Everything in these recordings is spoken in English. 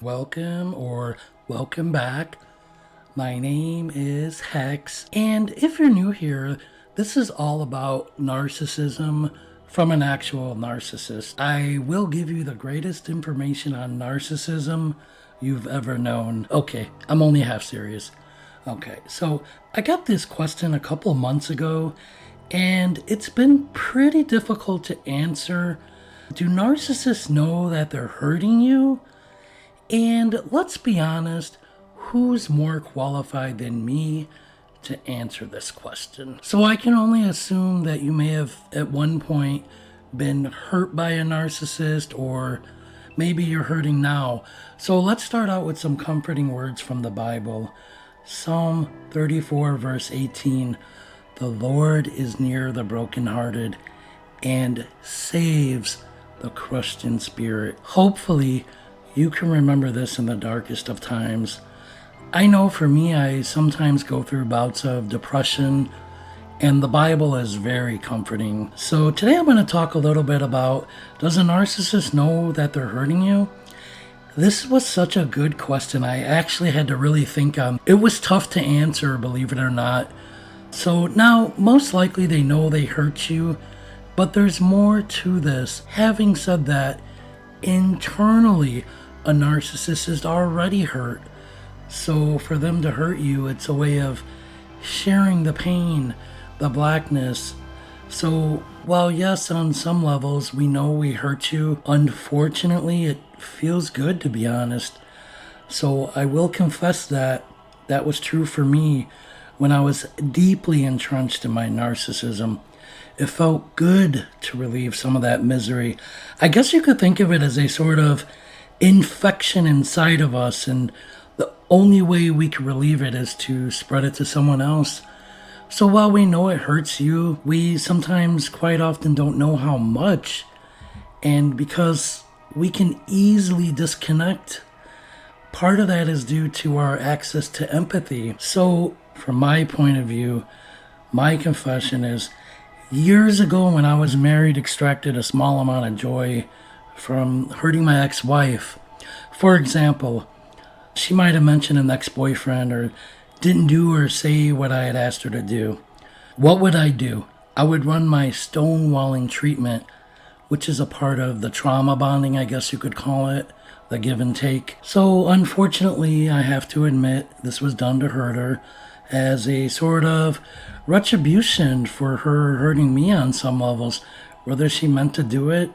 Welcome or welcome back. My name is Hex, and if you're new here, this is all about narcissism from an actual narcissist. I will give you the greatest information on narcissism you've ever known. Okay, I'm only half serious. Okay, so I got this question a couple months ago, and it's been pretty difficult to answer. Do narcissists know that they're hurting you? And let's be honest, who's more qualified than me to answer this question? So I can only assume that you may have at one point been hurt by a narcissist, or maybe you're hurting now. So let's start out with some comforting words from the Bible. Psalm 34 verse 18, "The Lord is near the brokenhearted and saves the crushed in spirit." Hopefully, you can remember this in the darkest of times. I know for me, I sometimes go through bouts of depression, and the Bible is very comforting. So today I'm going to talk a little bit about, does a narcissist know that they're hurting you? This was such a good question. I actually had to really think on. It was tough to answer, believe it or not. So now, most likely they know they hurt you, but there's more to this. Having said that, internally, a narcissist is already hurt. So for them to hurt you, it's a way of sharing the pain, the blackness. So while yes, on some levels we know we hurt you, unfortunately it feels good, to be honest. So I will confess that that was true for me when I was deeply entrenched in my narcissism. It felt good to relieve some of that misery. I guess you could think of it as a sort of infection inside of us, and the only way we can relieve it is to spread it to someone else. So while we know it hurts you, we sometimes quite often don't know how much, and because we can easily disconnect, part of that is due to our access to empathy. So from my point of view, my confession is, years ago when I was married, extracted a small amount of joy from hurting my ex-wife. For example, she might have mentioned an ex-boyfriend or didn't do or say what I had asked her to do. What would I do? I would run my stonewalling treatment, which is a part of the trauma bonding, I guess you could call it, the give and take. So unfortunately, I have to admit this was done to hurt her as a sort of retribution for her hurting me on some levels, whether she meant to do it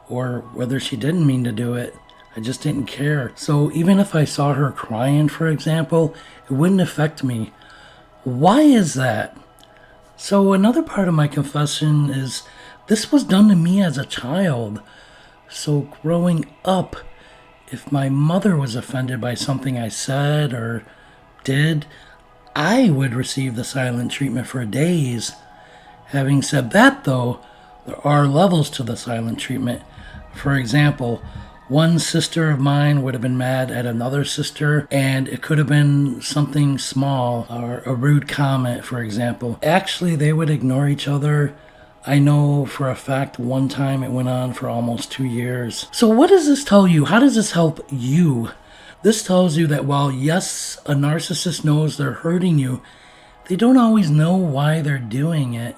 or whether she didn't mean to do it. I just didn't care. So even if I saw her crying, for example, it wouldn't affect me. Why is that? So another part of my confession is this was done to me as a child. So growing up, if my mother was offended by something I said or did, I would receive the silent treatment for days. Having said that, though, there are levels to the silent treatment. For example, one sister of mine would have been mad at another sister, and it could have been something small, or a rude comment, for example. Actually, they would ignore each other. I know for a fact one time it went on for almost 2 years. So what does this tell you? How does this help you? This tells you that while, yes, a narcissist knows they're hurting you, they don't always know why they're doing it.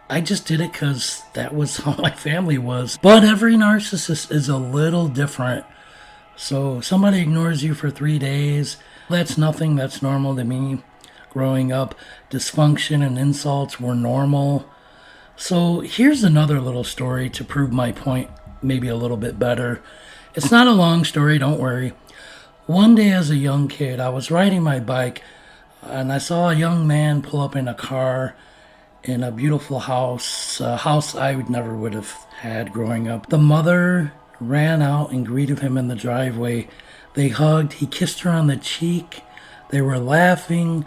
I just did it because that was how my family was. But every narcissist is a little different. So somebody ignores you for 3 days. That's nothing. That's normal to me. Growing up, dysfunction and insults were normal. So here's another little story to prove my point maybe a little bit better. It's not a long story, don't worry. One day as a young kid, I was riding my bike and I saw a young man pull up in a car in a beautiful house, a house I would have had growing up. The mother ran out and greeted him in the driveway. They hugged, he kissed her on the cheek. They were laughing,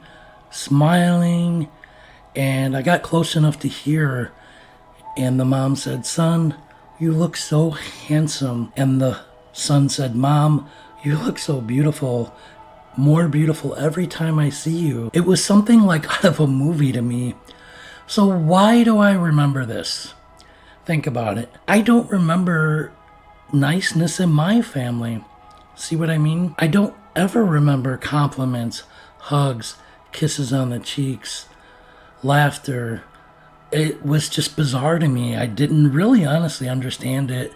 smiling, and I got close enough to hear her. And the mom said, "Son, you look so handsome." And the son said, "Mom, you look so beautiful, more beautiful every time I see you." It was something like out of a movie to me. So why do I remember this? Think about it. I don't remember niceness in my family. See what I mean? I don't ever remember compliments, hugs, kisses on the cheeks, laughter. It was just bizarre to me. I didn't really honestly understand it.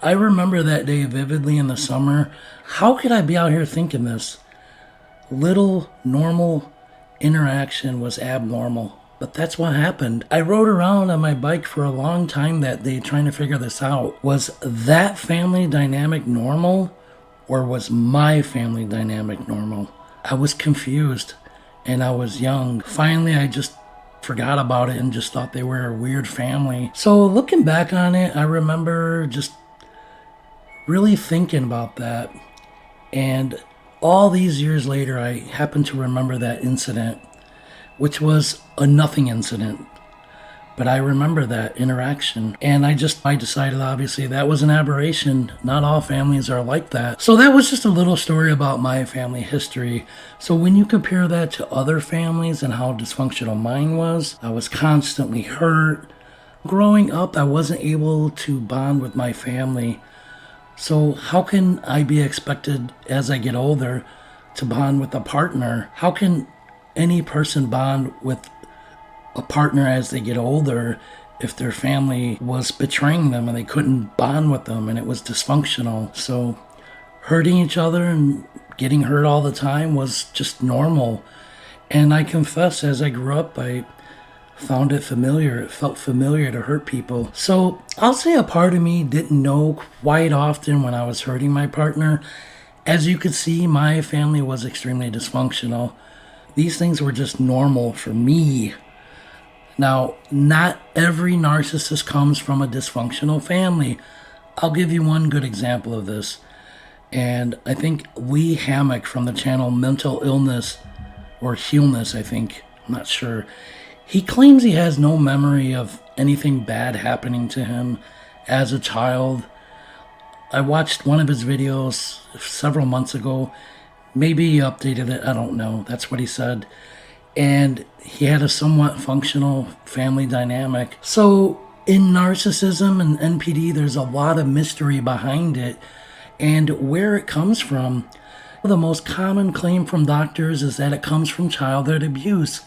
I remember that day vividly in the summer. How could I be out here thinking this? Little normal interaction was abnormal. But that's what happened. I rode around on my bike for a long time that day trying to figure this out. Was that family dynamic normal? Or was my family dynamic normal? I was confused and I was young. Finally, I just forgot about it and just thought they were a weird family. So looking back on it, I remember just really thinking about that. And all these years later, I happen to remember that incident, which was a nothing incident. But I remember that interaction. And I decided, obviously, that was an aberration. Not all families are like that. So that was just a little story about my family history. So when you compare that to other families and how dysfunctional mine was, I was constantly hurt. Growing up, I wasn't able to bond with my family. So how can I be expected as I get older to bond with a partner? How can any person bond with a partner as they get older if their family was betraying them and they couldn't bond with them and it was dysfunctional? So hurting each other and getting hurt all the time was just normal. And I confess, as I grew up, I found it familiar. It felt familiar to hurt people. So I'll say a part of me didn't know quite often when I was hurting my partner. As you could see, my family was extremely dysfunctional. These things were just normal for me. Now, not every narcissist comes from a dysfunctional family. I'll give you one good example of this. And I think Lee Hammock from the channel Mental Illness or Healness, I think, I'm not sure. He claims he has no memory of anything bad happening to him as a child. I watched one of his videos several months ago. Maybe he updated it, I don't know. That's what he said. And he had a somewhat functional family dynamic. So in narcissism and NPD, there's a lot of mystery behind it and where it comes from. The most common claim from doctors is that it comes from childhood abuse.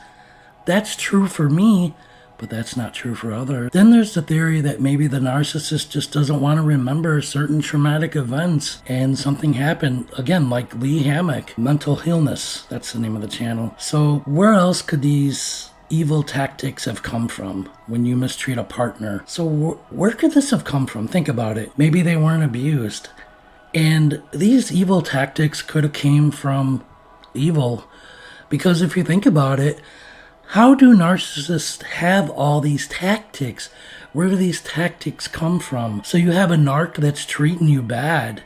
That's true for me, but that's not true for others. Then there's the theory that maybe the narcissist just doesn't want to remember certain traumatic events and something happened, again, like Lee Hammock, Mental Illness, that's the name of the channel. So where else could these evil tactics have come from when you mistreat a partner? So where could this have come from? Think about it. Maybe they weren't abused. And these evil tactics could have came from evil. Because if you think about it, how do narcissists have all these tactics? Where do these tactics come from? So you have a narc that's treating you bad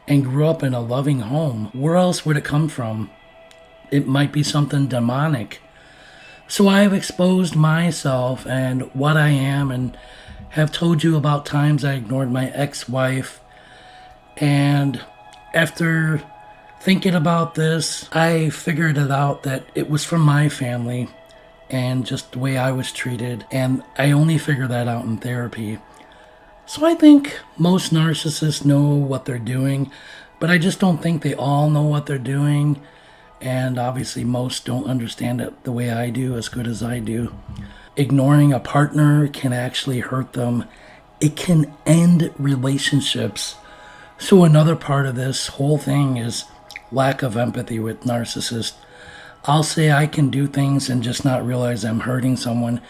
and grew up in a loving home. Where else would it come from? It might be something demonic. So I have exposed myself and what I am and have told you about times I ignored my ex-wife. And after thinking about this, I figured it out that it was from my family and just the way I was treated, and I only figured that out in therapy. So I think most narcissists know what they're doing, but I just don't think they all know what they're doing, and obviously most don't understand it the way I do, as good as I do. Ignoring a partner can actually hurt them. It can end relationships. So another part of this whole thing is lack of empathy with narcissists. I'll say I can do things and just not realize I'm hurting someone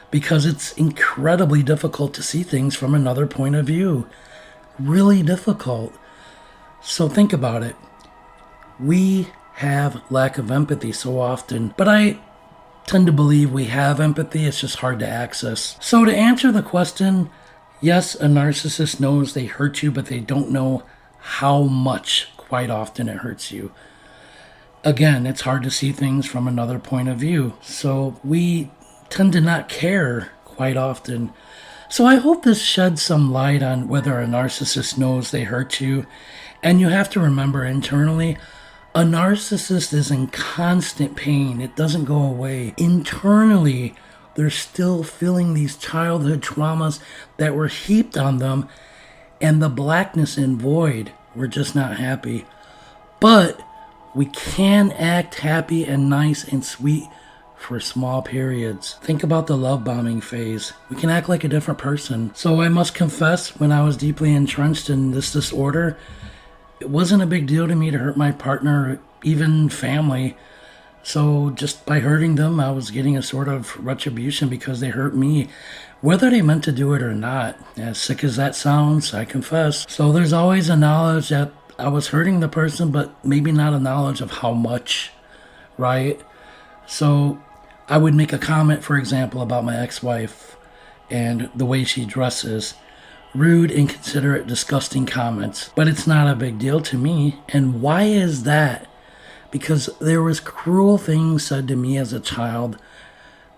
because it's incredibly difficult to see things from another point of view. Really difficult. So think about it. We have lack of empathy so often, but I tend to believe we have empathy. It's just hard to access. So to answer the question, yes, a narcissist knows they hurt you, but they don't know how much quite often it hurts you. Again, it's hard to see things from another point of view, so we tend to not care quite often. So I hope this sheds some light on whether a narcissist knows they hurt you. And you have to remember internally, a narcissist is in constant pain. It doesn't go away. Internally, they're still feeling these childhood traumas that were heaped on them, and the blackness and void, we're just not happy. But we can act happy and nice and sweet for small periods. Think about the love bombing phase. We can act like a different person. So I must confess, when I was deeply entrenched in this disorder, it wasn't a big deal to me to hurt my partner, or even family. So just by hurting them, I was getting a sort of retribution because they hurt me, whether they meant to do it or not. As sick as that sounds, I confess. So there's always a knowledge that I was hurting the person, but maybe not a knowledge of how much, right? So I would make a comment, for example, about my ex-wife and the way she dresses. Rude, inconsiderate, disgusting comments. But it's not a big deal to me. And why is that? Because there was cruel things said to me as a child,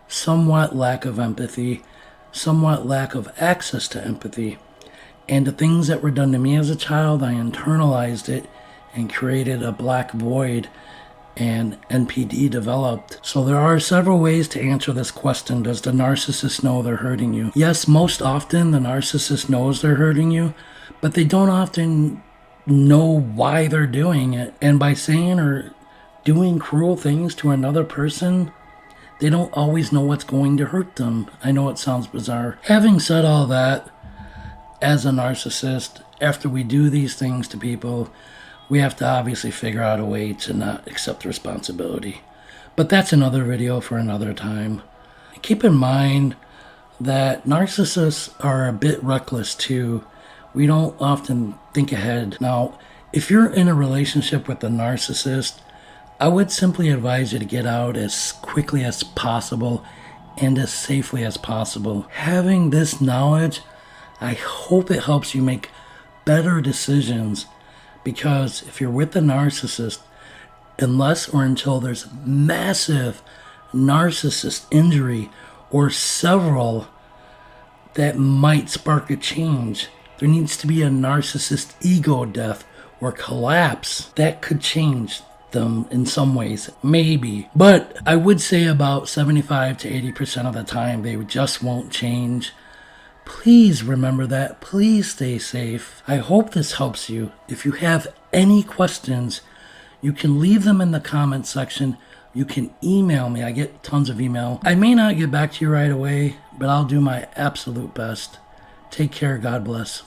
somewhat lack of empathy, somewhat lack of access to empathy. And the things that were done to me as a child, I internalized it and created a black void, and NPD developed. So there are several ways to answer this question. Does the narcissist know they're hurting you? Yes, most often the narcissist knows they're hurting you, but they don't often know why they're doing it. And by saying or doing cruel things to another person, they don't always know what's going to hurt them. I know it sounds bizarre. Having said all that, as a narcissist, after we do these things to people, we have to obviously figure out a way to not accept responsibility. But that's another video for another time. Keep in mind that narcissists are a bit reckless too. We don't often think ahead. Now, if you're in a relationship with a narcissist, I would simply advise you to get out as quickly as possible and as safely as possible. Having this knowledge, I hope it helps you make better decisions. Because if you're with a narcissist, unless or until there's massive narcissist injury or several that might spark a change, there needs to be a narcissist ego death or collapse that could change them in some ways, maybe. But I would say about 75 to 80% of the time they just won't change. Please remember that. Please stay safe. I hope this helps you. If you have any questions, you can leave them in the comment section. You can email me. I get tons of email. I may not get back to you right away, but I'll do my absolute best. Take care. God bless.